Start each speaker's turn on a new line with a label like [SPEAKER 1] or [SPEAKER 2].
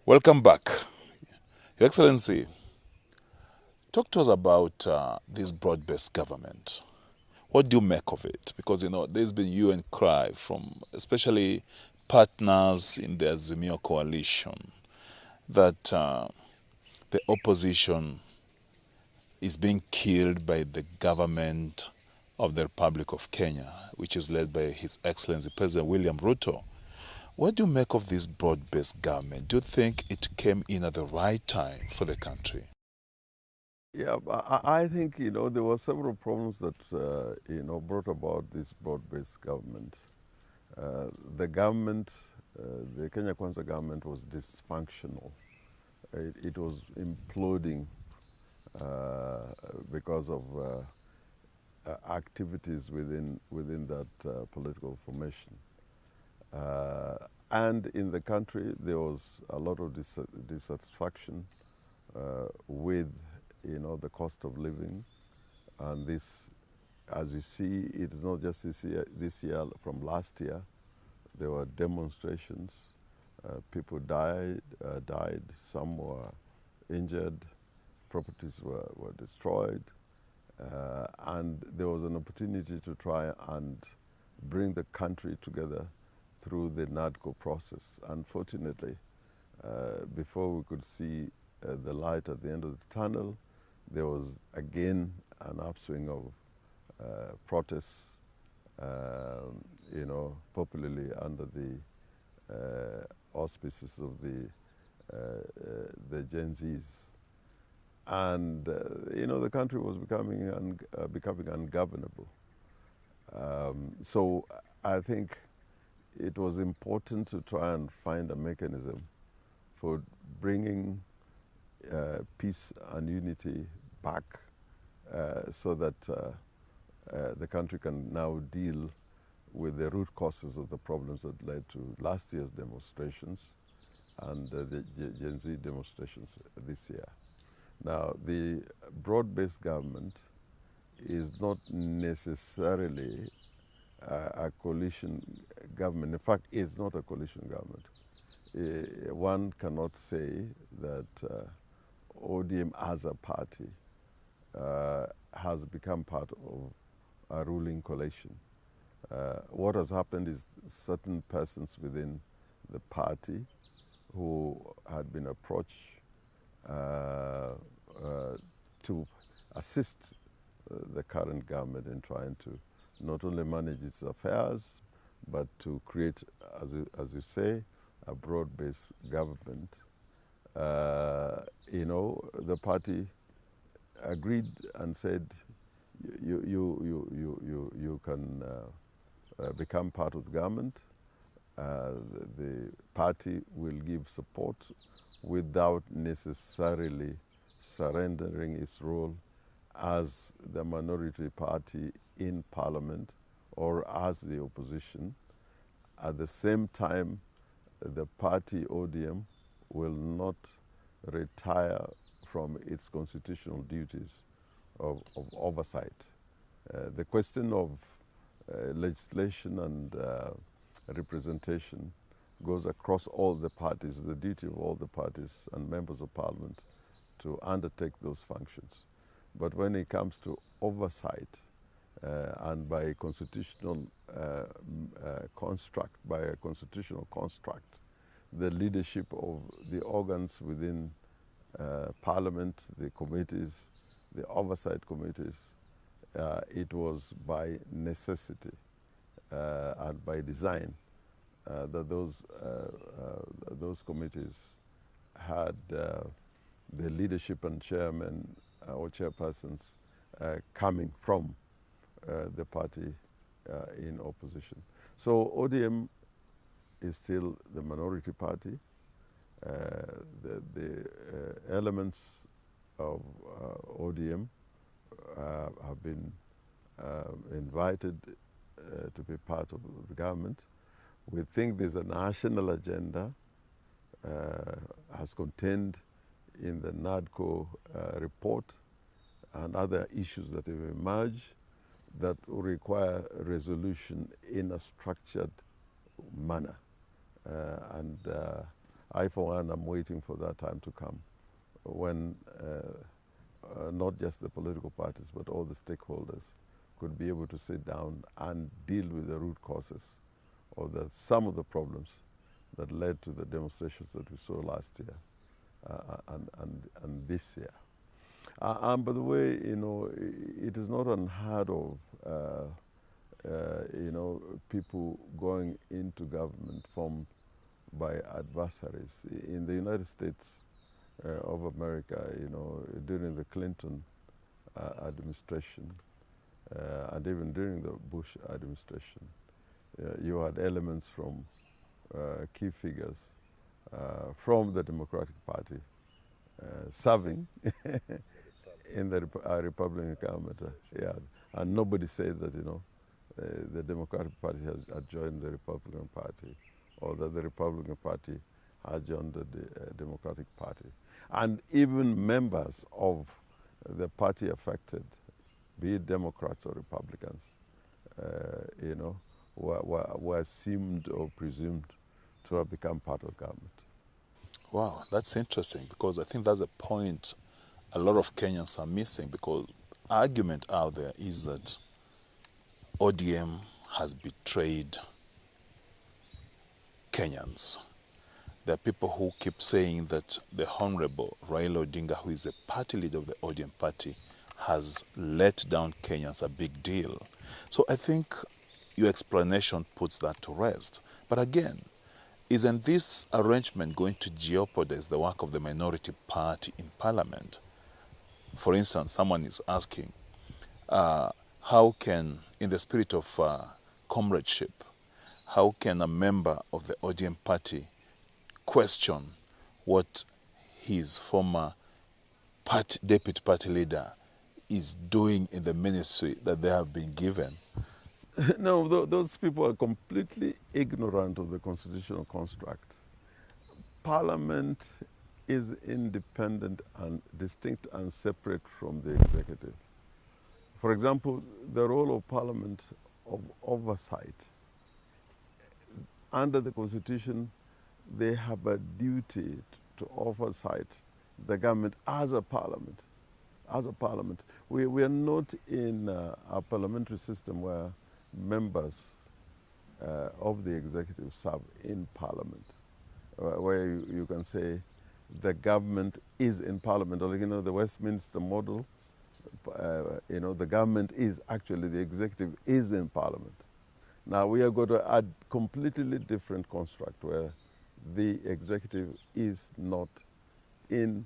[SPEAKER 1] Welcome back. Your Excellency, talk to us about this broad-based government. What do you make of it? Because, there's been hue and cry from especially partners in the Azimio coalition that the opposition is being killed by the government of the Republic of Kenya, which is led by His Excellency President William Ruto. What do you make of this broad-based government? Do you think it came in at the right time for the country?
[SPEAKER 2] Yeah, I think, there were several problems that, brought about this broad-based government. The government, the Kenya Kwanza government was dysfunctional. It was imploding because of activities within that political formation. And in the country, there was a lot of dissatisfaction with, the cost of living. And this, as you see, it is not just this year, from last year, there were demonstrations. People died, some were injured, properties were destroyed. And there was an opportunity to try and bring the country together through the NADCO process. Unfortunately, before we could see the light at the end of the tunnel, there was again an upswing of protests, popularly under the auspices of the Gen Zs. And, the country was becoming ungovernable. So I think it was important to try and find a mechanism for bringing peace and unity back so that the country can now deal with the root causes of the problems that led to last year's demonstrations and the Gen Z demonstrations this year. Now, the broad-based government is not necessarily a coalition government. In fact, it's not a coalition government. One cannot say that ODM as a party has become part of a ruling coalition. What has happened is certain persons within the party who had been approached to assist the current government in trying to not only manage its affairs, but to create, as you say, a broad-based government. The party agreed and said, you can become part of the government. The party will give support without necessarily surrendering its role as the minority party in parliament or as the opposition. At the same time, the party ODM will not retire from its constitutional duties of oversight. The question of legislation and representation goes across all the parties, the duty of all the parties and members of parliament to undertake those functions. But when it comes to oversight and by a constitutional construct, the leadership of the organs within parliament, the committees, the oversight committees, it was by necessity and by design that those committees had the leadership and chairmen or chairpersons coming from the party in opposition. So ODM is still the minority party. The elements of ODM have been invited to be part of the government. We think there's a national agenda as contained in the NADCO report and other issues that have emerged that will require resolution in a structured manner. I, for one, am waiting for that time to come when not just the political parties, but all the stakeholders could be able to sit down and deal with the root causes of some of the problems that led to the demonstrations that we saw last year and this year. And by the way, it is not unheard of, people going into government formed by adversaries. In the United States of America, during the Clinton administration, and even during the Bush administration, you had elements from key figures from the Democratic Party serving in the Republican government. Yeah, and nobody said that the Democratic Party has joined the Republican Party, or that the Republican Party has joined the Democratic Party. And even members of the party affected, be it Democrats or Republicans, were assumed or presumed to have become part of government.
[SPEAKER 1] Wow, that's interesting, because I think that's a point a lot of Kenyans are missing, because argument out there is that ODM has betrayed Kenyans. There are people who keep saying that the Honorable Raila Odinga, who is a party leader of the ODM party, has let down Kenyans a big deal. So I think your explanation puts that to rest. But again, isn't this arrangement going to jeopardize the work of the minority party in parliament? For instance, someone is asking, how can, in the spirit of comradeship, how can a member of the ODM party question what his former deputy party leader is doing in the ministry that they have been given?
[SPEAKER 2] No, those people are completely ignorant of the constitutional construct. Parliament is independent and distinct and separate from the executive. For example, the role of Parliament of oversight. Under the Constitution, they have a duty to oversight the government as a parliament. As a parliament. We are not in a parliamentary system where members of the executive serve in parliament, where you can say the government is in parliament, or the Westminster model, the government is actually, the executive is in parliament. Now we are going to add completely different construct where the executive is not in